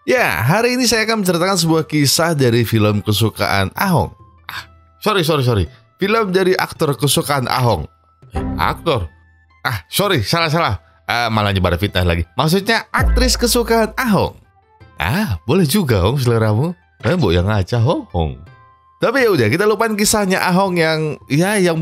Ya, hari ini saya akan menceritakan sebuah kisah dari film kesukaan Ahong. Sorry. Film dari aktor kesukaan Ahong. Aktor? Salah. Malah nyebar fitnah lagi. Maksudnya aktris kesukaan Ahong. Boleh juga Hong seleramu. Mbok yang ngaca Hong. Tapi ya udah, kita lupain kisahnya Ahong yang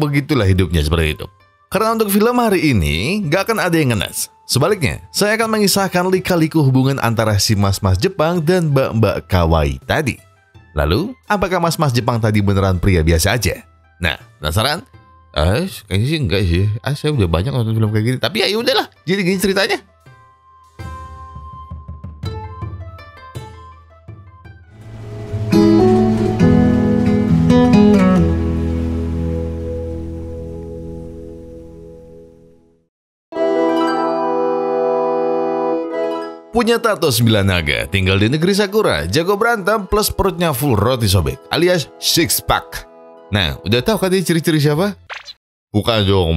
begitulah hidupnya seperti itu. Karena untuk film hari ini gak akan ada yang ngenes. Sebaliknya, saya akan mengisahkan lika-liku hubungan antara si mas-mas Jepang dan mbak-mbak kawaii tadi. Lalu, apakah mas-mas Jepang tadi beneran pria biasa aja? Nah, penasaran? Kayaknya sih enggak sih. Saya udah banyak nonton film kayak gini. Tapi ya udahlah, jadi gini ceritanya. Punya tato 9 naga, tinggal di negeri Sakura, jago berantem plus perutnya full roti sobek, alias six pack. Nah, udah tahu kan ciri-ciri siapa? Bukan dong,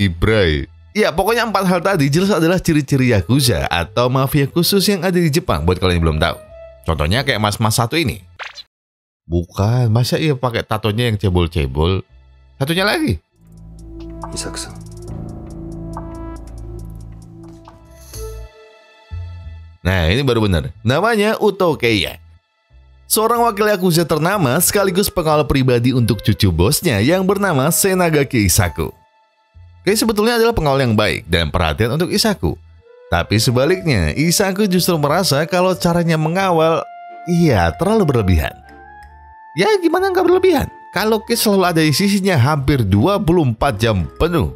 Ibrai. Ya, pokoknya 4 hal tadi jelas adalah ciri-ciri Yakuza atau mafia khusus yang ada di Jepang buat kalian yang belum tahu. Contohnya kayak mas-mas satu ini. Bukan, masa iya pakai tatonya yang cebol-cebol? Satunya lagi. Isaku-san. Nah, ini baru benar. Namanya Utokeya. Seorang wakil Yakuza ternama sekaligus pengawal pribadi untuk cucu bosnya yang bernama Senagaki Isaku. Kei sebetulnya adalah pengawal yang baik dan perhatian untuk Isaku. Tapi sebaliknya, Isaku justru merasa kalau caranya mengawal, terlalu berlebihan. Ya gimana nggak berlebihan? Kalau Kei selalu ada di sisinya hampir 24 jam penuh.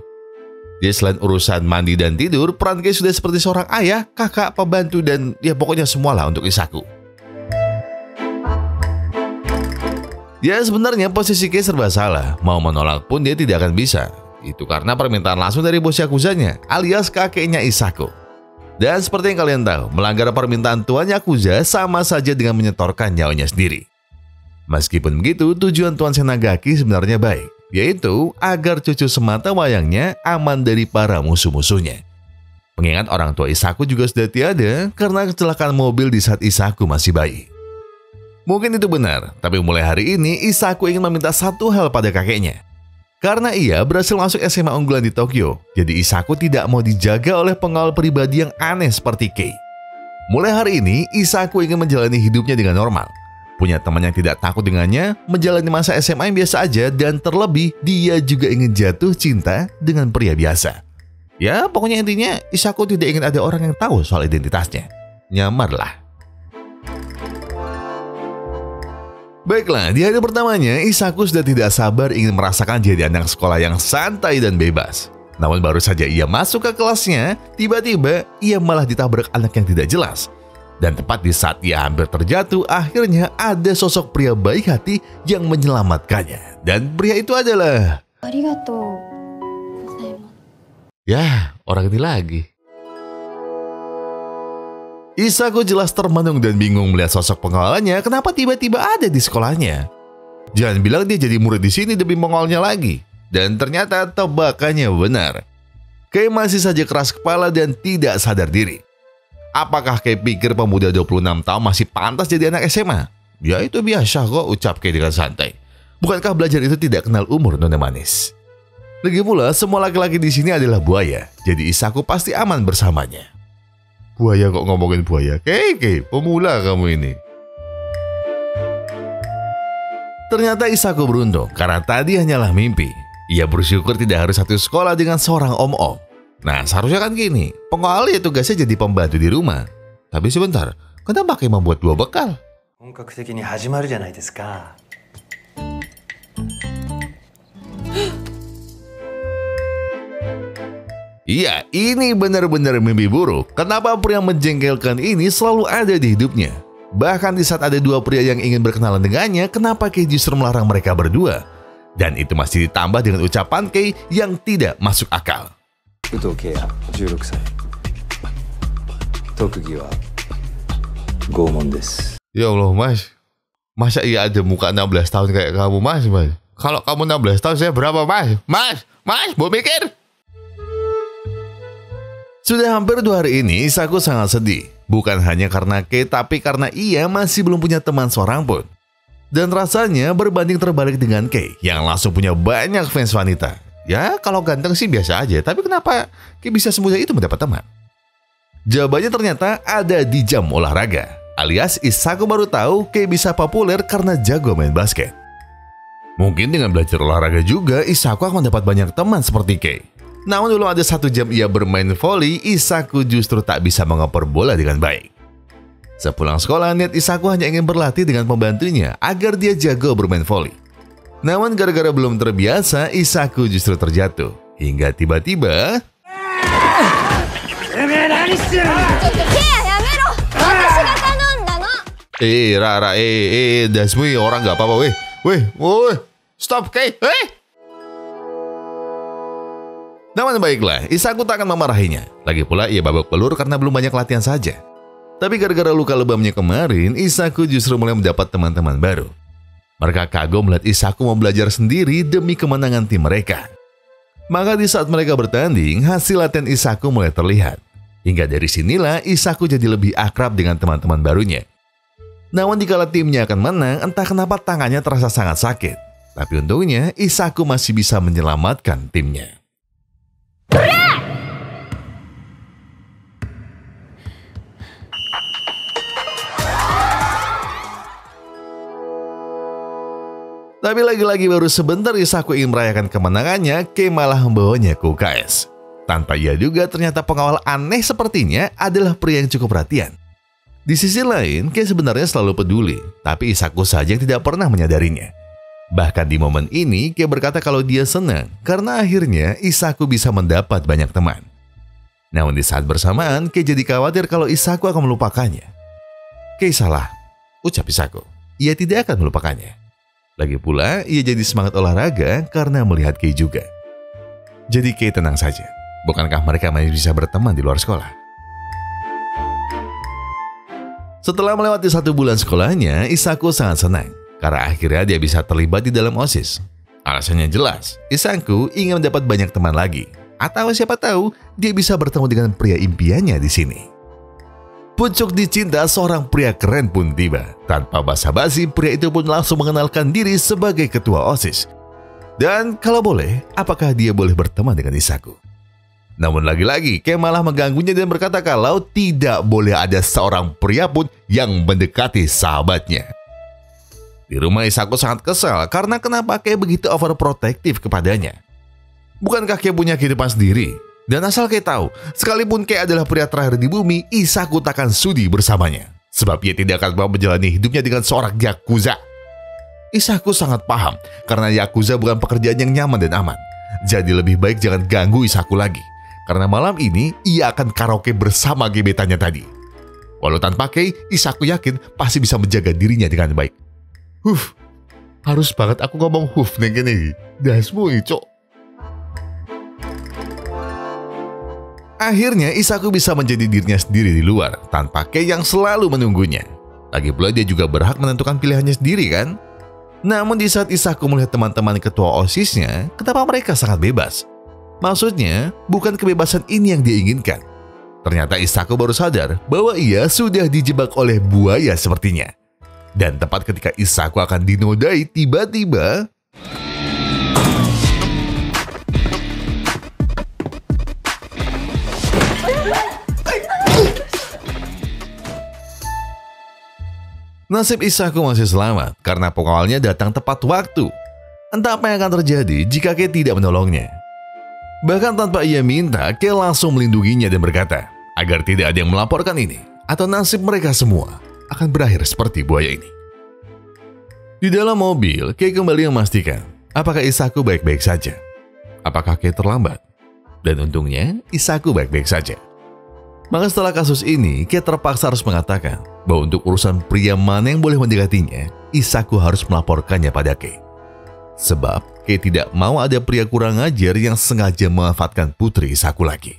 Dia selain urusan mandi dan tidur, peran Kei sudah seperti seorang ayah, kakak, pembantu, dan ya pokoknya semualah untuk Isaku. Ya sebenarnya posisi Kei serba salah, mau menolak pun dia tidak akan bisa. Itu karena permintaan langsung dari bos Yakuzanya, alias kakeknya Isaku. Dan seperti yang kalian tahu, melanggar permintaan tuan Yakuza sama saja dengan menyetorkan nyawanya sendiri. Meskipun begitu, tujuan Tuan Senagaki sebenarnya baik, yaitu agar cucu semata wayangnya aman dari para musuh-musuhnya. Mengingat orang tua Isaku juga sudah tiada karena kecelakaan mobil di saat Isaku masih bayi. Mungkin itu benar, tapi mulai hari ini Isaku ingin meminta satu hal pada kakeknya. Karena ia berhasil masuk SMA unggulan di Tokyo, jadi Isaku tidak mau dijaga oleh pengawal pribadi yang aneh seperti Kei. Mulai hari ini, Isaku ingin menjalani hidupnya dengan normal. Punya teman yang tidak takut dengannya, menjalani masa SMA yang biasa aja, dan terlebih dia juga ingin jatuh cinta dengan pria biasa. Ya pokoknya intinya Isaku tidak ingin ada orang yang tahu soal identitasnya. Nyamarlah. Baiklah, di hari pertamanya Isaku sudah tidak sabar ingin merasakan jadi anak sekolah yang santai dan bebas. Namun baru saja ia masuk ke kelasnya, tiba-tiba ia malah ditabrak anak yang tidak jelas. Dan tepat di saat ia hampir terjatuh, akhirnya ada sosok pria baik hati yang menyelamatkannya. Dan pria itu adalah... Ya, orang ini lagi. Isaku jelas termenung dan bingung melihat sosok pengawalannya kenapa tiba-tiba ada di sekolahnya. Jangan bilang dia jadi murid di sini demi mengawalnya lagi. Dan ternyata tebakannya benar. Kei masih saja keras kepala dan tidak sadar diri. Apakah Kei pikir pemuda 26 tahun masih pantas jadi anak SMA? Ya itu biasa kok, ucap Kei dengan santai. Bukankah belajar itu tidak kenal umur, nona manis? Lagi pula, semua laki-laki di sini adalah buaya, jadi Isaku pasti aman bersamanya. Buaya kok ngomongin buaya? Kei, pemula kamu ini. Ternyata Isaku beruntung, karena tadi hanyalah mimpi. Ia bersyukur tidak harus satu sekolah dengan seorang om-om. Nah, seharusnya kan gini, pengawal ya tugasnya jadi pembantu di rumah. Tapi sebentar, kenapa Kei membuat 2 bekal? Iya, ini benar-benar mimpi buruk. Kenapa pria menjengkelkan ini selalu ada di hidupnya? Bahkan di saat ada 2 pria yang ingin berkenalan dengannya, kenapa Kei justru melarang mereka berdua? Dan itu masih ditambah dengan ucapan Kei yang tidak masuk akal. Utokeya, 16 歳. Tokugi wa Gomon desu. Ya Allah, Mas. Masa iya ada muka 16 tahun kayak kamu, Mas? Kalau kamu 16 tahun, saya berapa, Mas? Mas, mau mikir? Sudah hampir 2 hari ini, Isaku sangat sedih. Bukan hanya karena Kei, tapi karena ia masih belum punya teman seorang pun. Dan rasanya berbanding terbalik dengan Kei yang langsung punya banyak fans wanita. Ya kalau ganteng sih biasa aja, tapi kenapa Kei bisa semudah itu mendapat teman? Jawabannya ternyata ada di jam olahraga. Alias Isaku baru tahu Kei bisa populer karena jago main basket. Mungkin dengan belajar olahraga juga Isaku akan mendapat banyak teman seperti Kei. Namun dulu ada 1 jam ia bermain voli, Isaku justru tak bisa mengoper bola dengan baik. Sepulang sekolah, niat Isaku hanya ingin berlatih dengan pembantunya agar dia jago bermain voli. Namun gara-gara belum terbiasa, Isaku justru terjatuh. Hingga tiba-tiba... Rara, Dasmi, orang gak apa-apa, weh, stop, Kei, Namun baiklah, Isaku tak akan memarahinya. Lagi pula ia babak belur karena belum banyak latihan saja. Tapi gara-gara luka lebamnya kemarin, Isaku justru mulai mendapat teman-teman baru. Mereka kagum melihat Isaku mau belajar sendiri demi kemenangan tim mereka. Maka di saat mereka bertanding, hasil latihan Isaku mulai terlihat. Hingga dari sinilah Isaku jadi lebih akrab dengan teman-teman barunya. Namun dikala timnya akan menang, entah kenapa tangannya terasa sangat sakit. Tapi untungnya Isaku masih bisa menyelamatkan timnya. Tapi lagi-lagi baru sebentar Isaku ingin merayakan kemenangannya, Kei malah membawanya ke UKS. Tanpa ia duga ternyata pengawal aneh sepertinya adalah pria yang cukup perhatian. Di sisi lain, Kei sebenarnya selalu peduli, tapi Isaku saja yang tidak pernah menyadarinya. Bahkan di momen ini, Kei berkata kalau dia senang karena akhirnya Isaku bisa mendapat banyak teman. Namun di saat bersamaan, Kei jadi khawatir kalau Isaku akan melupakannya. Kei salah, ucap Isaku. Ia tidak akan melupakannya. Lagi pula, ia jadi semangat olahraga karena melihat Kei juga. Jadi Kei tenang saja. Bukankah mereka masih bisa berteman di luar sekolah? Setelah melewati 1 bulan sekolahnya, Isaku sangat senang karena akhirnya dia bisa terlibat di dalam OSIS. Alasannya jelas, Isaku ingin mendapat banyak teman lagi. Atau siapa tahu, dia bisa bertemu dengan pria impiannya di sini. Pucuk dicinta seorang pria keren pun tiba. Tanpa basa-basi, pria itu pun langsung mengenalkan diri sebagai ketua OSIS. Dan kalau boleh, apakah dia boleh berteman dengan Isaku? Namun lagi-lagi, Kei malah mengganggunya dan berkata kalau tidak boleh ada seorang pria pun yang mendekati sahabatnya. Di rumah Isaku sangat kesal karena kenapa Kei begitu overprotective kepadanya. Bukankah Kei punya kehidupan sendiri? Dan asal Kei tahu, sekalipun Kei adalah pria terakhir di bumi, Isaku takkan sudi bersamanya. Sebab ia tidak akan mau menjalani hidupnya dengan seorang Yakuza. Isaku sangat paham karena Yakuza bukan pekerjaan yang nyaman dan aman. Jadi lebih baik jangan ganggu Isaku lagi. Karena malam ini ia akan karaoke bersama gebetannya tadi. Walau tanpa Kei, Isaku yakin pasti bisa menjaga dirinya dengan baik. Harus banget aku ngomong nih gini. Dasmu cok. Akhirnya Isaku bisa menjadi dirinya sendiri di luar tanpa Kei yang selalu menunggunya. Lagi pula dia juga berhak menentukan pilihannya sendiri kan? Namun di saat Isaku melihat teman-teman ketua OSISnya, kenapa mereka sangat bebas? Maksudnya, bukan kebebasan ini yang dia inginkan. Ternyata Isaku baru sadar bahwa ia sudah dijebak oleh buaya sepertinya. Dan tepat ketika Isaku akan dinodai, tiba-tiba... Nasib Isaku masih selamat karena pengawalnya datang tepat waktu. Entah apa yang akan terjadi jika Kei tidak menolongnya. Bahkan tanpa ia minta, Kei langsung melindunginya dan berkata agar tidak ada yang melaporkan ini atau nasib mereka semua akan berakhir seperti buaya ini. Di dalam mobil, Kei kembali memastikan apakah Isaku baik-baik saja. Apakah Kei terlambat? Dan untungnya, Isaku baik-baik saja. Maka setelah kasus ini, Kei terpaksa harus mengatakan bahwa untuk urusan pria mana yang boleh mendekatinya, Isaku harus melaporkannya pada Kei. Sebab Kei tidak mau ada pria kurang ajar yang sengaja memanfaatkan putri Isaku lagi.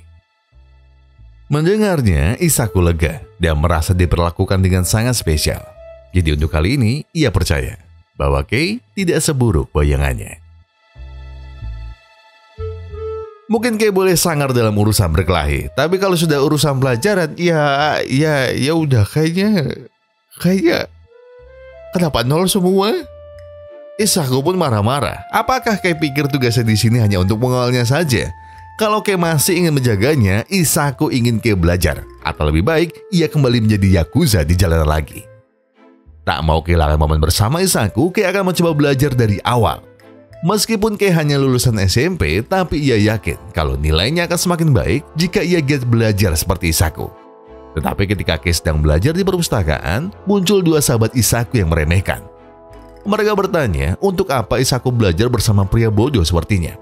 Mendengarnya, Isaku lega dan merasa diperlakukan dengan sangat spesial. Jadi untuk kali ini, ia percaya bahwa Kei tidak seburuk bayangannya. Mungkin Kei boleh sangar dalam urusan berkelahi, tapi kalau sudah urusan pelajaran, ya udah kayaknya kenapa nol semua? Isaku pun marah-marah. Apakah Kei pikir tugasnya di sini hanya untuk mengawalnya saja? Kalau Kei masih ingin menjaganya, Isaku ingin Kei belajar, atau lebih baik ia kembali menjadi Yakuza di jalanan lagi. Tak mau kehilangan momen bersama Isaku, Kei akan mencoba belajar dari awal. Meskipun Kei hanya lulusan SMP, tapi ia yakin kalau nilainya akan semakin baik jika ia giat belajar seperti Isaku. Tetapi ketika Kei sedang belajar di perpustakaan, muncul dua sahabat Isaku yang meremehkan. Mereka bertanya untuk apa Isaku belajar bersama pria bodoh sepertinya.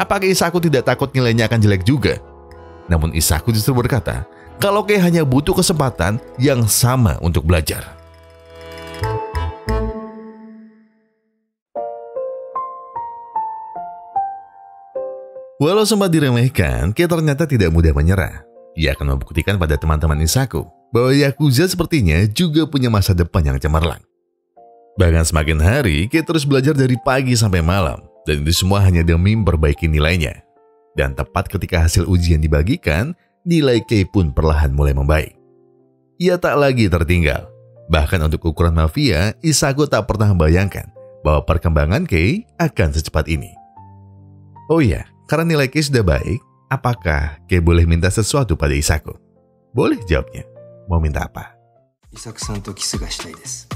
Apakah Isaku tidak takut nilainya akan jelek juga? Namun Isaku justru berkata kalau Kei hanya butuh kesempatan yang sama untuk belajar. Walau sempat diremehkan, Kei ternyata tidak mudah menyerah. Ia akan membuktikan pada teman-teman Isaku bahwa Yakuza sepertinya juga punya masa depan yang cemerlang. Bahkan semakin hari, Kei terus belajar dari pagi sampai malam, dan itu semua hanya demi memperbaiki nilainya. Dan tepat ketika hasil ujian dibagikan, nilai Kei pun perlahan mulai membaik. Ia tak lagi tertinggal. Bahkan untuk ukuran mafia, Isaku tak pernah membayangkan bahwa perkembangan Kei akan secepat ini. Oh iya, karena nilai Kei sudah baik, apakah Kei boleh minta sesuatu pada Isaku? Boleh jawabnya. Mau minta apa? Isaku-san to kisu ga shitai desu.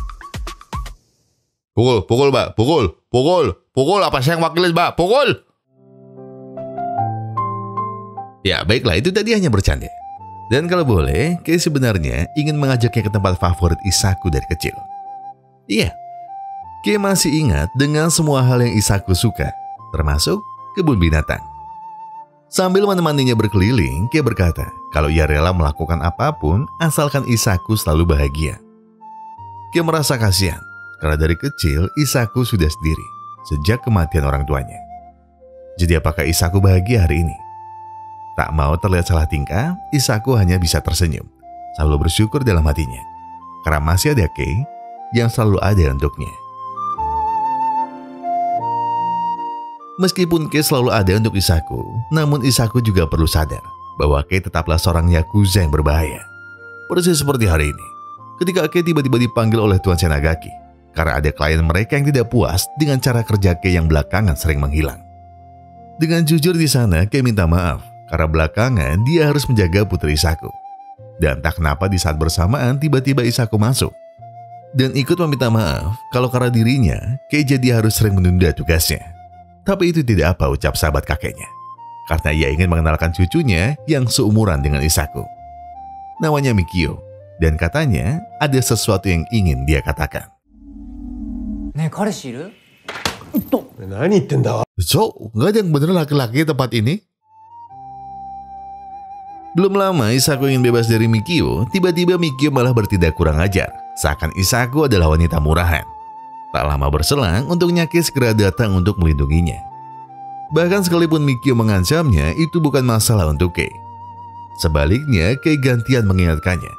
Pukul, Mbak, pukul, apa saya yang wakilin, Mbak, pukul. Ya, baiklah, itu tadi hanya bercanda. Dan kalau boleh, Kei sebenarnya ingin mengajaknya ke tempat favorit Isaku dari kecil. Iya, Kei masih ingat dengan semua hal yang Isaku suka, termasuk kebun binatang. Sambil menemaninya berkeliling, Kei berkata kalau ia rela melakukan apapun asalkan Isaku selalu bahagia. Kei merasa kasihan. Karena dari kecil, Isaku sudah sendiri, sejak kematian orang tuanya. Jadi apakah Isaku bahagia hari ini? Tak mau terlihat salah tingkah, Isaku hanya bisa tersenyum, selalu bersyukur dalam hatinya. Karena masih ada Kei yang selalu ada untuknya. Meskipun Kei selalu ada untuk Isaku, namun Isaku juga perlu sadar bahwa Kei tetaplah seorang Yakuza yang berbahaya. Persis seperti hari ini, ketika Kei tiba-tiba dipanggil oleh Tuan Senagaki. Karena ada klien mereka yang tidak puas dengan cara kerja Kei yang belakangan sering menghilang. Dengan jujur di sana, Kei minta maaf karena belakangan dia harus menjaga putri Isaku. Dan tak kenapa di saat bersamaan tiba-tiba Isaku masuk. Dan ikut meminta maaf kalau karena dirinya, Kei jadi harus sering menunda tugasnya. Tapi itu tidak apa ucap sahabat kakeknya. Karena ia ingin mengenalkan cucunya yang seumuran dengan Isaku. Namanya Mikio. Dan katanya ada sesuatu yang ingin dia katakan. So, nggak ada yang bener laki-laki tempat ini? Belum lama Isaku ingin bebas dari Mikio, tiba-tiba Mikio malah bertindak kurang ajar, seakan Isaku adalah wanita murahan. Tak lama berselang, untungnya Kei segera datang untuk melindunginya. Bahkan sekalipun Mikio mengancamnya, itu bukan masalah untuk Kei. Sebaliknya, Kei gantian mengingatkannya.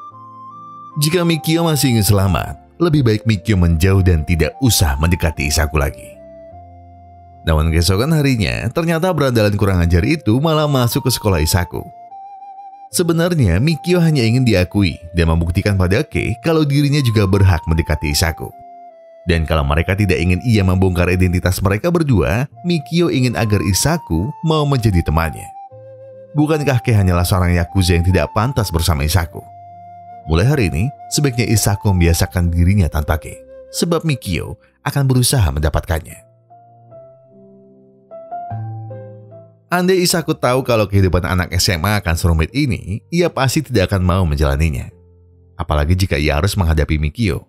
Jika Mikio masih ingin selamat, lebih baik Mikio menjauh dan tidak usah mendekati Isaku lagi. Namun keesokan harinya, ternyata berandalan kurang ajar itu malah masuk ke sekolah Isaku. Sebenarnya Mikio hanya ingin diakui dan membuktikan pada Kei kalau dirinya juga berhak mendekati Isaku. Dan kalau mereka tidak ingin ia membongkar identitas mereka berdua, Mikio ingin agar Isaku mau menjadi temannya. Bukankah Kei hanyalah seorang Yakuza yang tidak pantas bersama Isaku? Mulai hari ini, sebaiknya Isaku membiasakan dirinya tanpa Kei, sebab Mikio akan berusaha mendapatkannya. Andai Isaku tahu kalau kehidupan anak SMA akan serumit ini, ia pasti tidak akan mau menjalaninya. Apalagi jika ia harus menghadapi Mikio.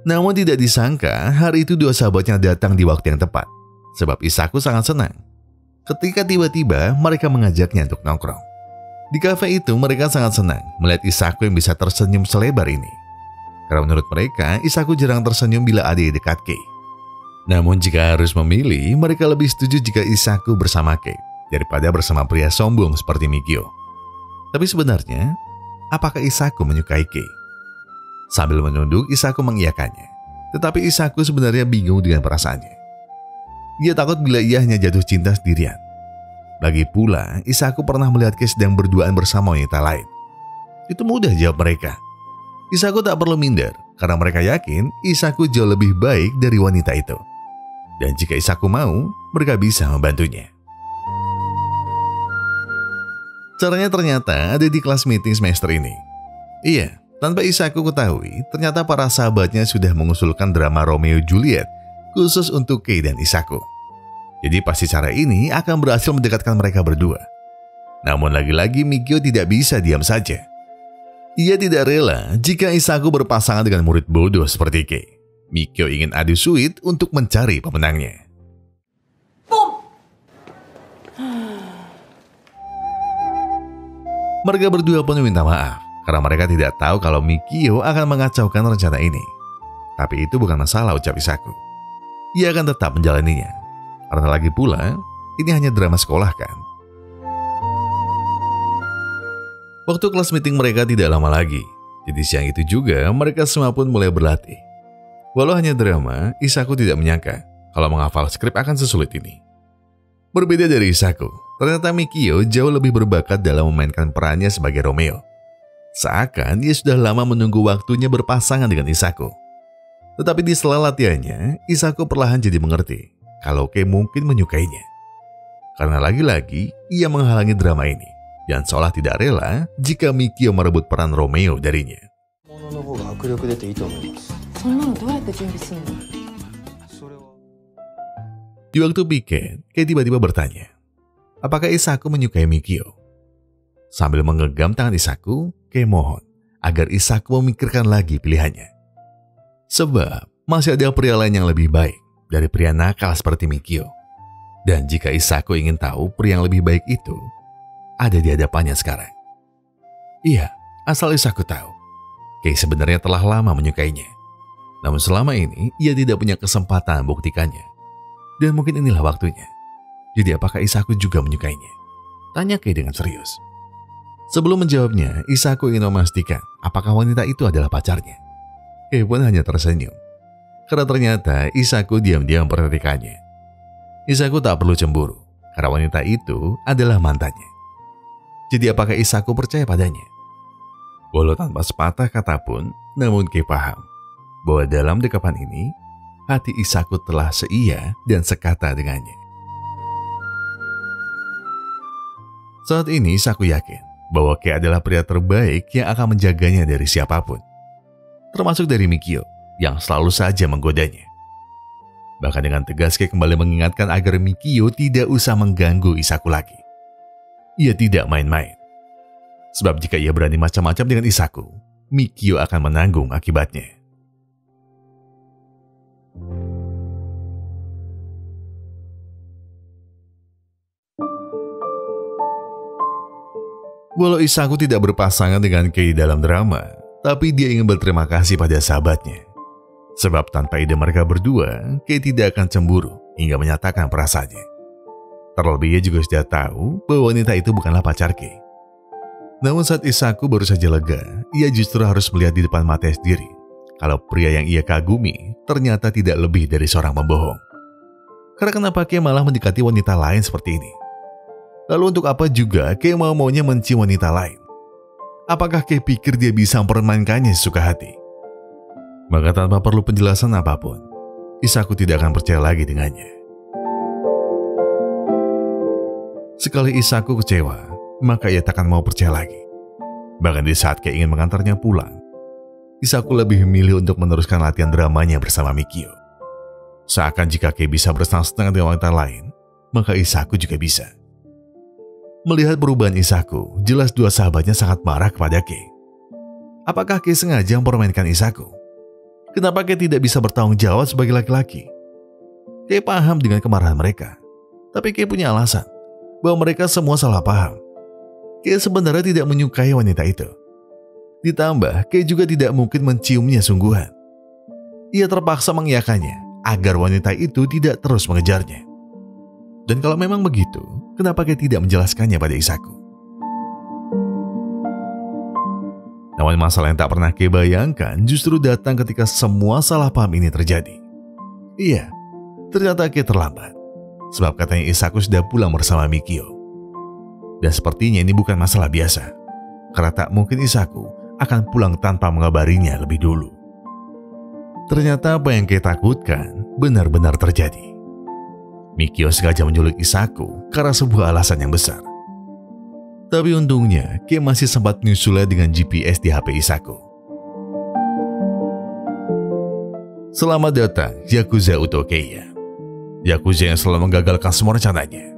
Namun tidak disangka, hari itu dua sahabatnya datang di waktu yang tepat, sebab Isaku sangat senang. Ketika tiba-tiba mereka mengajaknya untuk nongkrong. Di kafe itu mereka sangat senang melihat Isaku yang bisa tersenyum selebar ini. Karena menurut mereka, Isaku jarang tersenyum bila ada di dekat Kei. Namun jika harus memilih, mereka lebih setuju jika Isaku bersama Kei daripada bersama pria sombong seperti Mikio. Tapi sebenarnya, apakah Isaku menyukai Kei? Sambil menunduk, Isaku mengiyakannya. Tetapi Isaku sebenarnya bingung dengan perasaannya. Dia takut bila ia hanya jatuh cinta sendirian. Lagi pula, Isaku pernah melihat Kei sedang berduaan bersama wanita lain. Itu mudah jawab mereka. Isaku tak perlu minder, karena mereka yakin Isaku jauh lebih baik dari wanita itu. Dan jika Isaku mau, mereka bisa membantunya. Caranya ternyata ada di kelas meeting semester ini. Iya, tanpa Isaku ketahui, ternyata para sahabatnya sudah mengusulkan drama Romeo Juliet khusus untuk Kei dan Isaku. Jadi pasti cara ini akan berhasil mendekatkan mereka berdua. Namun lagi-lagi Mikio tidak bisa diam saja. Ia tidak rela jika Isaku berpasangan dengan murid bodoh seperti Kei. Mikio ingin adu suit untuk mencari pemenangnya. Mereka berdua pun meminta maaf karena mereka tidak tahu kalau Mikio akan mengacaukan rencana ini. Tapi itu bukan masalah, ucap Isaku. Ia akan tetap menjalaninya. Karena lagi pula, ini hanya drama sekolah kan. Waktu kelas meeting mereka tidak lama lagi. Jadi siang itu juga mereka semua pun mulai berlatih. Walau hanya drama, Isaku tidak menyangka kalau menghafal skrip akan sesulit ini. Berbeda dari Isaku, ternyata Mikio jauh lebih berbakat dalam memainkan perannya sebagai Romeo. Seakan dia sudah lama menunggu waktunya berpasangan dengan Isaku. Tetapi di sela latihannya, Isaku perlahan jadi mengerti kalau Kei mungkin menyukainya. Karena lagi-lagi ia menghalangi drama ini dan seolah tidak rela jika Mikio merebut peran Romeo darinya. Di waktu piket, Kei tiba-tiba bertanya, apakah Isaku menyukai Mikio? Sambil menggenggam tangan Isaku, Kei mohon agar Isaku memikirkan lagi pilihannya. Sebab masih ada pria lain yang lebih baik dari pria nakal seperti Mikio. Dan jika Isaku ingin tahu pria yang lebih baik itu ada di hadapannya sekarang. Iya, asal Isaku tahu, Kei sebenarnya telah lama menyukainya. Namun selama ini ia tidak punya kesempatan membuktikannya. Dan mungkin inilah waktunya. Jadi apakah Isaku juga menyukainya? Tanya Kei dengan serius. Sebelum menjawabnya, Isaku ingin memastikan apakah wanita itu adalah pacarnya. Kei pun hanya tersenyum. Karena ternyata Isaku diam-diam memperhatikannya. Isaku tak perlu cemburu, karena wanita itu adalah mantannya. Jadi apakah Isaku percaya padanya? Walau tanpa sepatah kata pun, namun Kei paham bahwa dalam dekapan ini, hati Isaku telah seia dan sekata dengannya. Saat ini Isaku yakin bahwa Kei adalah pria terbaik yang akan menjaganya dari siapapun. Termasuk dari Mikio yang selalu saja menggodanya. Bahkan dengan tegas Kei kembali mengingatkan agar Mikio tidak usah mengganggu Isaku lagi. Ia tidak main-main. Sebab jika ia berani macam-macam dengan Isaku, Mikio akan menanggung akibatnya. Walau Isaku tidak berpasangan dengan Kei dalam drama, tapi dia ingin berterima kasih pada sahabatnya. Sebab tanpa ide mereka berdua, Kei tidak akan cemburu hingga menyatakan perasaannya. Terlebih ia juga sudah tahu bahwa wanita itu bukanlah pacar Kei. Namun saat Isaku baru saja lega, ia justru harus melihat di depan mata sendiri kalau pria yang ia kagumi ternyata tidak lebih dari seorang pembohong. Karena kenapa Kei malah mendekati wanita lain seperti ini? Lalu untuk apa juga Kei mau-maunya mencium wanita lain? Apakah Kei pikir dia bisa mempermainkannya sesuka hati? Maka tanpa perlu penjelasan apapun, Isaku tidak akan percaya lagi dengannya. Sekali Isaku kecewa, maka ia takkan mau percaya lagi. Bahkan di saat Kei ingin mengantarnya pulang, Isaku lebih memilih untuk meneruskan latihan dramanya bersama Mikio. Seakan jika Kei bisa bersenang-senang dengan wanita lain, maka Isaku juga bisa. Melihat perubahan Isaku, jelas dua sahabatnya sangat marah kepada Kei. Apakah Kei sengaja mempermainkan Isaku? Kenapa Kei tidak bisa bertanggung jawab sebagai laki-laki? Kei paham dengan kemarahan mereka. Tapi Kei punya alasan bahwa mereka semua salah paham. Kei sebenarnya tidak menyukai wanita itu. Ditambah, Kei juga tidak mungkin menciumnya sungguhan. Ia terpaksa mengiyakannya agar wanita itu tidak terus mengejarnya. Dan kalau memang begitu, kenapa Kei tidak menjelaskannya pada Isaku? Namun masalah yang tak pernah Kei bayangkan justru datang ketika semua salah paham ini terjadi. Iya, ternyata Kei terlambat. Sebab katanya Isaku sudah pulang bersama Mikio. Dan sepertinya ini bukan masalah biasa, karena tak mungkin Isaku akan pulang tanpa mengabarinya lebih dulu. Ternyata apa yang Kei takutkan benar-benar terjadi. Mikio sengaja menculik Isaku karena sebuah alasan yang besar. Tapi untungnya Kei masih sempat menyusulnya dengan GPS di HP Isaku. Selamat datang Yakuza Utokeya, Yakuza yang selalu menggagalkan semua rencananya.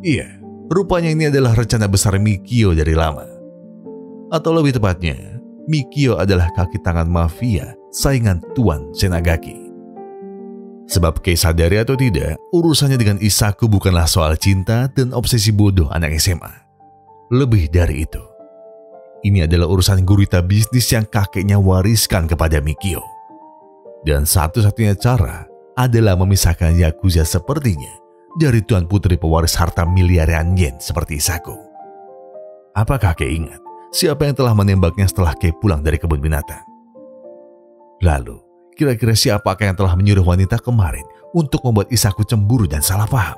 Iya, rupanya ini adalah rencana besar Mikio dari lama. Atau lebih tepatnya, Mikio adalah kaki tangan mafia saingan Tuan Senagaki. Sebab Kei sadari atau tidak, urusannya dengan Isaku bukanlah soal cinta dan obsesi bodoh anak SMA. Lebih dari itu, ini adalah urusan gurita bisnis yang kakeknya wariskan kepada Mikio. Dan satu-satunya cara adalah memisahkan Yakuza sepertinya dari tuan putri pewaris harta miliaran yen seperti Isaku. Apakah Kei ingat siapa yang telah menembaknya setelah Kei pulang dari kebun binatang? Lalu, kira-kira siapakah yang telah menyuruh wanita kemarin untuk membuat Isaku cemburu dan salah paham?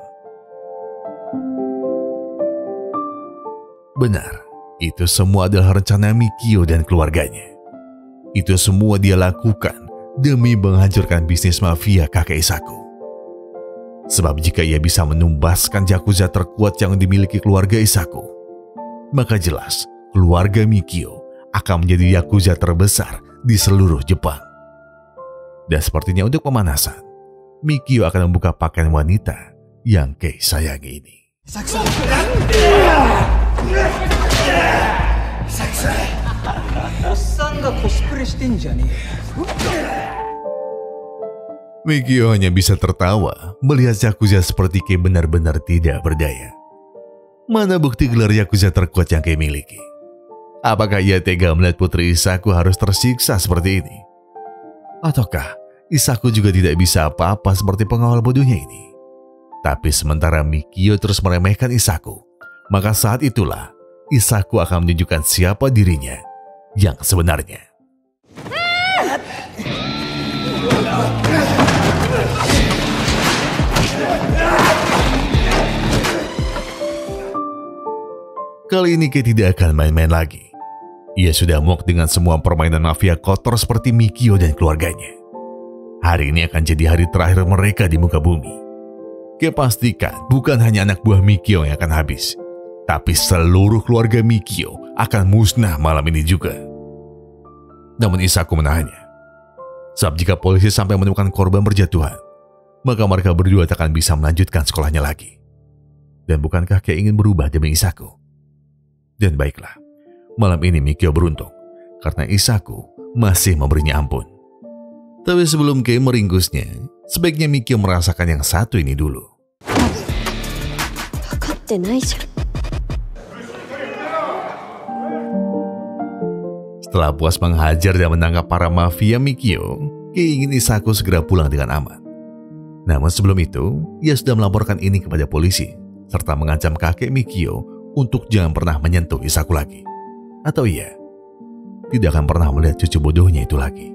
Benar, itu semua adalah rencana Mikio dan keluarganya. Itu semua dia lakukan demi menghancurkan bisnis mafia kakek Isaku. Sebab jika ia bisa menumbaskan Yakuza terkuat yang dimiliki keluarga Isaku, maka jelas keluarga Mikio akan menjadi Yakuza terbesar di seluruh Jepang. Dan sepertinya untuk pemanasan, Mikio akan membuka pakaian wanita yang Kei sayangi ini. Mikio hanya bisa tertawa melihat Yakuza seperti Kei benar-benar tidak berdaya. Mana bukti gelar Yakuza terkuat yang Kei miliki? Apakah ia tega melihat putri Isaku harus tersiksa seperti ini? Ataukah Isaku juga tidak bisa apa-apa seperti pengawal bodohnya ini? Tapi sementara Mikio terus meremehkan Isaku, maka saat itulah Isaku akan menunjukkan siapa dirinya yang sebenarnya. Kali ini Kei tidak akan main-main lagi. Ia sudah muak dengan semua permainan mafia kotor seperti Mikio dan keluarganya. Hari ini akan jadi hari terakhir mereka di muka bumi. Kei pastikan bukan hanya anak buah Mikio yang akan habis, tapi seluruh keluarga Mikio akan musnah malam ini juga. Namun Isaku menahannya. Sebab jika polisi sampai menemukan korban berjatuhan, maka mereka berdua tak akan bisa melanjutkan sekolahnya lagi. Dan bukankah Kei ingin berubah demi Isaku? Dan baiklah, malam ini Mikio beruntung karena Isaku masih memberinya ampun. Tapi sebelum Kei meringkusnya, sebaiknya Mikio merasakan yang satu ini dulu. Setelah puas menghajar dan menangkap para mafia Mikio, Kei ingin Isaku segera pulang dengan aman. Namun sebelum itu, ia sudah melaporkan ini kepada polisi, serta mengancam kakek Mikio untuk jangan pernah menyentuh Isaku lagi. Atau ia tidak akan pernah melihat cucu bodohnya itu lagi.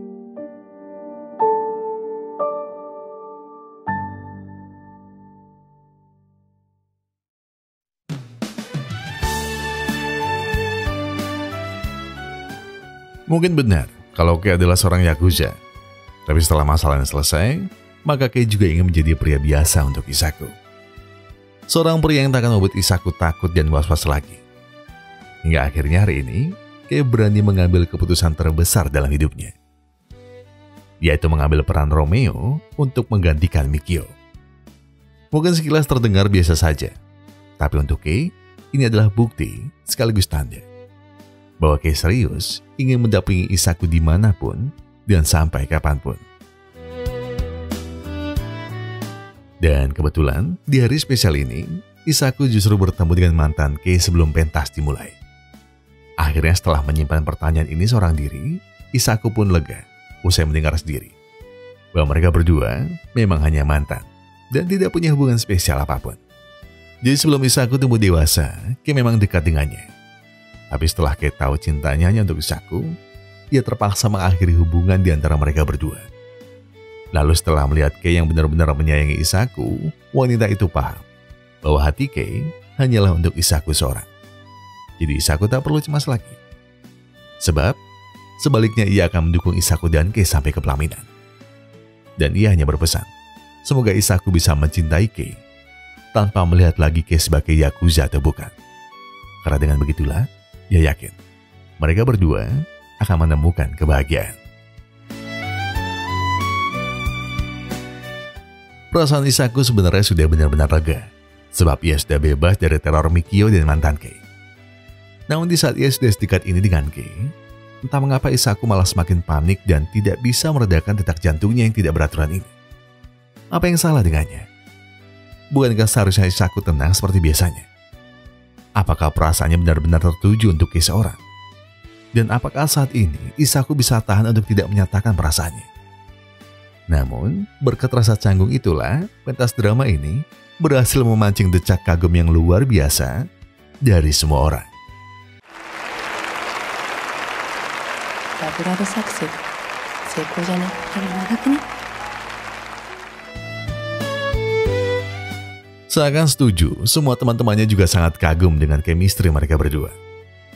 Mungkin benar kalau Kei adalah seorang Yakuza. Tapi setelah masalahnya selesai, maka Kei juga ingin menjadi pria biasa untuk Isaku. Seorang pria yang tak akan membuat Isaku takut dan was-was lagi. Hingga akhirnya hari ini, Kei berani mengambil keputusan terbesar dalam hidupnya. Yaitu mengambil peran Romeo untuk menggantikan Mikio. Mungkin sekilas terdengar biasa saja. Tapi untuk Kei, ini adalah bukti sekaligus tanda bahwa Kei serius ingin mendampingi Isaku dimanapun dan sampai kapanpun. Dan kebetulan di hari spesial ini, Isaku justru bertemu dengan mantan Kei sebelum pentas dimulai. Akhirnya setelah menyimpan pertanyaan ini seorang diri, Isaku pun lega usai mendengar sendiri bahwa mereka berdua memang hanya mantan dan tidak punya hubungan spesial apapun. Jadi sebelum Isaku tumbuh dewasa, Kei memang dekat dengannya. Tapi setelah Kei tahu cintanya hanya untuk Isaku, ia terpaksa mengakhiri hubungan di antara mereka berdua. Lalu setelah melihat Kei yang benar-benar menyayangi Isaku, wanita itu paham bahwa hati Kei hanyalah untuk Isaku seorang. Jadi Isaku tak perlu cemas lagi. Sebab sebaliknya ia akan mendukung Isaku dan Kei sampai ke pelaminan. Dan ia hanya berpesan, semoga Isaku bisa mencintai Kei tanpa melihat lagi Kei sebagai Yakuza atau bukan. Karena dengan begitulah, ia yakin mereka berdua akan menemukan kebahagiaan. Perasaan Isaku sebenarnya sudah benar-benar lega, sebab ia sudah bebas dari teror Mikio dan mantan Kei. Namun di saat ia sudah sedekat ini dengan Kei, entah mengapa Isaku malah semakin panik dan tidak bisa meredakan detak jantungnya yang tidak beraturan ini. Apa yang salah dengannya? Bukankah seharusnya Isaku tenang seperti biasanya? Apakah perasaannya benar-benar tertuju untuk Kei seorang? Dan apakah saat ini Isaku bisa tahan untuk tidak menyatakan perasaannya? Namun, berkat rasa canggung itulah, pentas drama ini berhasil memancing decak kagum yang luar biasa dari semua orang. Love success. 成功じゃね。でも長くね。 Seakan setuju, semua teman-temannya juga sangat kagum dengan chemistry mereka berdua.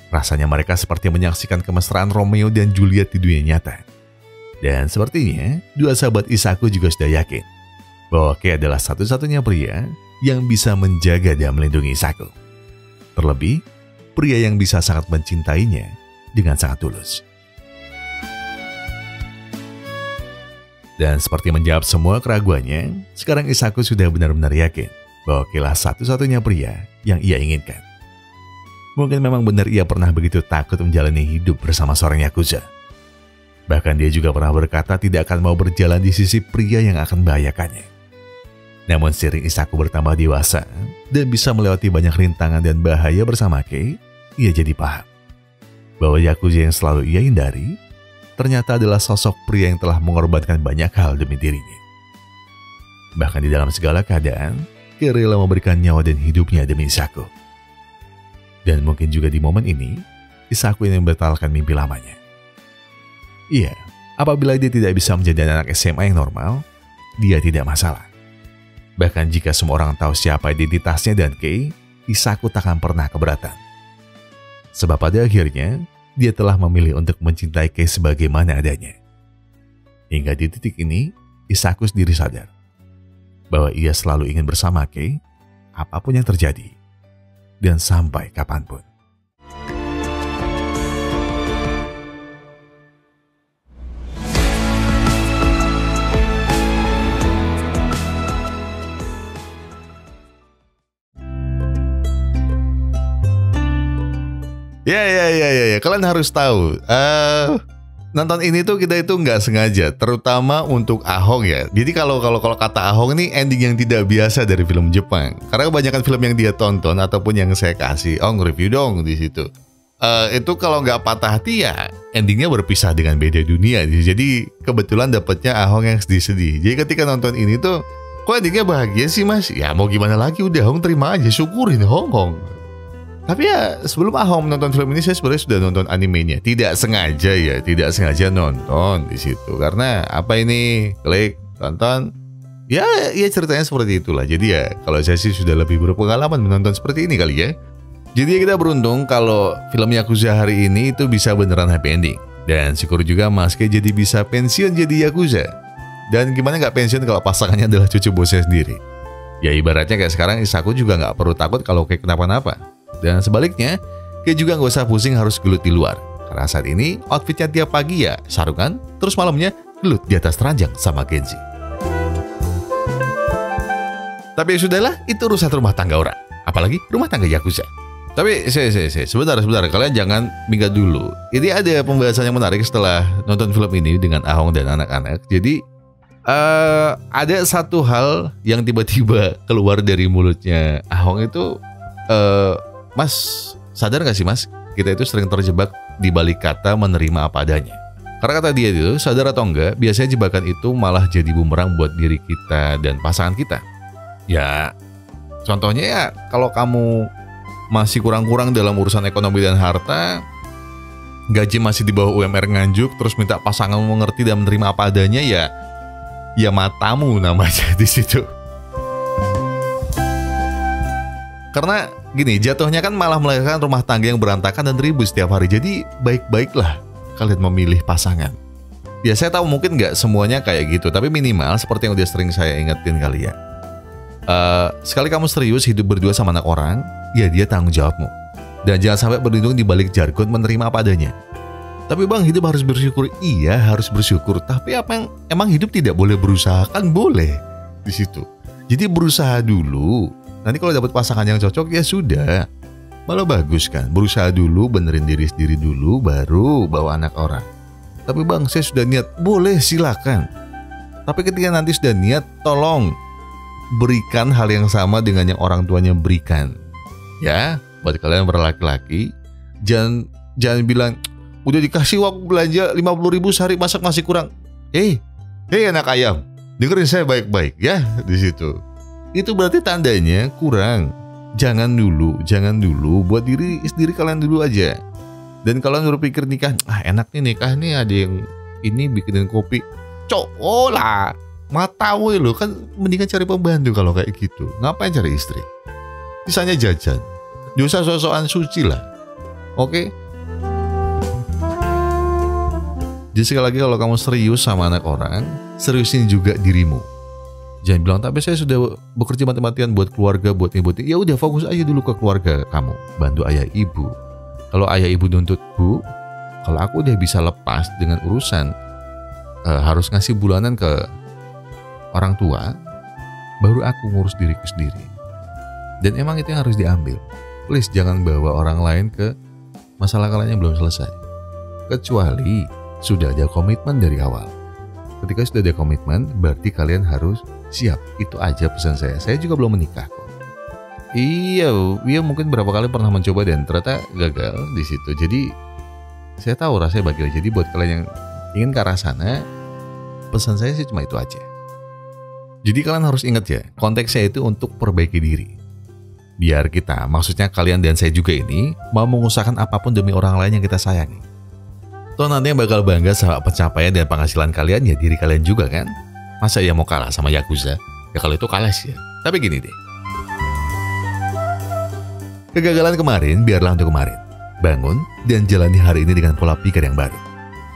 Rasanya mereka seperti menyaksikan kemesraan Romeo dan Juliet di dunia nyata. Dan sepertinya, dua sahabat Isaku juga sudah yakin bahwa Kei adalah satu-satunya pria yang bisa menjaga dan melindungi Isaku. Terlebih, pria yang bisa sangat mencintainya dengan sangat tulus. Dan seperti menjawab semua keraguannya, sekarang Isaku sudah benar-benar yakin bahwa Kei lah satu-satunya pria yang ia inginkan. Mungkin memang benar ia pernah begitu takut menjalani hidup bersama seorang Yakuza. Bahkan dia juga pernah berkata tidak akan mau berjalan di sisi pria yang akan membahayakannya. Namun seiring Isaku bertambah dewasa dan bisa melewati banyak rintangan dan bahaya bersama Kei, ia jadi paham bahwa Yakuza yang selalu ia hindari ternyata adalah sosok pria yang telah mengorbankan banyak hal demi dirinya. Bahkan di dalam segala keadaan, Kei rela memberikan nyawa dan hidupnya demi Isaku. Dan mungkin juga di momen ini, Isaku yang membatalkan mimpi lamanya. Iya, apabila dia tidak bisa menjadi anak SMA yang normal, dia tidak masalah. Bahkan jika semua orang tahu siapa identitasnya dan Kei, Isaku takkan pernah keberatan. Sebab pada akhirnya, dia telah memilih untuk mencintai Kei sebagaimana adanya. Hingga di titik ini, Isaku sendiri sadar bahwa ia selalu ingin bersama Kei, apapun yang terjadi, dan sampai kapanpun. Ya. Kalian harus tahu, nonton ini tuh kita itu nggak sengaja, terutama untuk Ahong ya. Jadi kalau kata Ahong nih ending yang tidak biasa dari film Jepang. Karena kebanyakan film yang dia tonton ataupun yang saya kasih, review dong di situ. Itu kalau nggak patah hati ya endingnya berpisah dengan beda dunia. Jadi kebetulan dapetnya Ahong yang sedih-sedih. Jadi ketika nonton ini tuh, kok endingnya bahagia sih mas? Ya mau gimana lagi, udah Hong terima aja, syukurin Hong. Tapi ya sebelum Ahong menonton film ini saya sebenarnya sudah nonton animenya. Tidak sengaja nonton di situ. Karena apa ini, klik, tonton. Ya ceritanya seperti itulah. Jadi ya kalau saya sih sudah lebih berpengalaman menonton seperti ini kali ya. Jadi kita beruntung kalau film Yakuza hari ini itu bisa beneran happy ending. Dan syukur juga Mas Kei jadi bisa pensiun jadi Yakuza. Dan gimana nggak pensiun kalau pasangannya adalah cucu bosnya sendiri. Ya ibaratnya kayak sekarang Isaku juga nggak perlu takut kalau Kei kenapa-napa. Dan sebaliknya, Kei juga nggak usah pusing harus gelut di luar. Karena saat ini outfitnya tiap pagi ya sarungan, terus malamnya gelut di atas ranjang sama Genji. Tapi sudahlah, itu urusan rumah tangga orang. Apalagi rumah tangga Yakuza. Tapi sebentar, kalian jangan minggat dulu. Ini ada pembahasan yang menarik setelah nonton film ini dengan Ahong dan anak-anak. Jadi ada satu hal yang tiba-tiba keluar dari mulutnya Ahong itu, Mas, sadar gak sih mas, kita itu sering terjebak di balik kata menerima apa adanya. Karena kata dia itu, sadar atau enggak, biasanya jebakan itu malah jadi bumerang buat diri kita dan pasangan kita. Ya, contohnya ya, kalau kamu masih kurang-kurang dalam urusan ekonomi dan harta, gaji masih di bawah UMR nganjuk, terus minta pasangan mengerti dan menerima apa adanya, ya matamu namanya di situ. Karena gini, jatuhnya kan malah melahirkan rumah tangga yang berantakan dan ribut setiap hari. Jadi baik-baiklah kalian memilih pasangan. Ya saya tahu mungkin nggak semuanya kayak gitu, tapi minimal seperti yang udah sering saya ingetin kalian. Sekali kamu serius hidup berdua sama anak orang, ya dia tanggung jawabmu. Dan jangan sampai berlindung di balik jargon menerima apa adanya. Tapi bang, hidup harus bersyukur. Iya harus bersyukur. Tapi apa yang emang hidup tidak boleh berusaha? Kan boleh di situ. Jadi berusaha dulu. Nanti kalau dapat pasangan yang cocok ya sudah. Malah bagus kan. Berusaha dulu, benerin diri sendiri dulu, baru bawa anak orang. Tapi bang, saya sudah niat. Boleh, silakan. Tapi ketika nanti sudah niat, tolong berikan hal yang sama dengan yang orang tuanya berikan. Ya, buat kalian berlaki-laki, jangan bilang udah dikasih waktu belanja 50.000 sehari masak masih kurang. Hei anak ayam, dengerin saya baik-baik ya di situ. Itu berarti tandanya kurang. Jangan dulu buat diri sendiri kalian dulu aja. Dan kalian berpikir nikah, enak nih nikah nih ada yang ini bikinin kopi. Lah, matamu lo kan mendingan cari pembantu kalau kayak gitu. Ngapain cari istri? Sisanya jajan. Dosa sosokan suci lah. Oke? Jadi sekali lagi kalau kamu serius sama anak orang, seriusin juga dirimu. Jangan bilang, tapi saya sudah bekerja mati-matian buat keluarga, buat ibu. Ya udah fokus aja dulu ke keluarga kamu. Bantu ayah ibu. Kalau ayah ibu nuntut, Bu, kalau aku udah bisa lepas dengan urusan harus ngasih bulanan ke orang tua, baru aku ngurus diriku sendiri. Dan emang itu yang harus diambil. Please jangan bawa orang lain ke masalah kalian yang belum selesai. Kecuali sudah ada komitmen dari awal. Ketika sudah ada komitmen, berarti kalian harus siap. Itu aja pesan saya. Saya juga belum menikah kok. Iya mungkin berapa kali pernah mencoba dan ternyata gagal di situ. Jadi saya tahu rasanya bagaimana. Jadi buat kalian yang ingin ke arah sana, pesan saya sih cuma itu aja. Jadi kalian harus ingat ya, konteksnya itu untuk perbaiki diri. Biar kita, maksudnya kalian dan saya juga ini, mau mengusahakan apapun demi orang lain yang kita sayangi. Toh nanti yang bakal bangga sama pencapaian dan penghasilan kalian ya diri kalian juga kan. Masa ya mau kalah sama Yakuza? Ya kalau itu kalah sih ya. Tapi gini deh. Kegagalan kemarin biarlah untuk kemarin. Bangun dan jalani hari ini dengan pola pikir yang baru.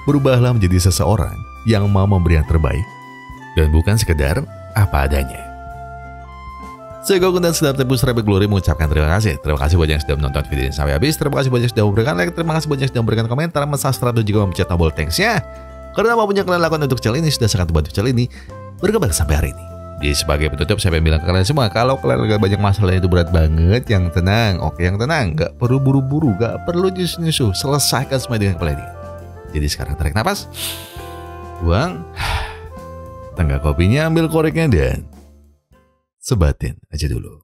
Berubahlah menjadi seseorang yang mau memberi yang terbaik. Dan bukan sekedar apa adanya. Saya Gogun dan Sedap Tebus Rebel Glory mengucapkan terima kasih. Terima kasih buat yang sudah menonton video ini sampai habis. Terima kasih buat yang sudah memberikan like. Terima kasih buat yang sudah memberikan komentar, subscribe dan juga memencet tombol thanks-nya. Karena apapun yang kalian lakukan untuk channel ini sudah sangat membantu channel ini berkembang sampai hari ini. Jadi sebagai penutup saya pengen bilang ke kalian semua, kalau kalian lagi banyak masalah itu berat banget, yang tenang, oke yang tenang, gak perlu buru-buru, gak perlu nyusu-nyusu, selesaikan semua dengan kepala dingin. Jadi sekarang tarik nafas, buang, tenggak kopinya, ambil koreknya dan sebatin aja dulu.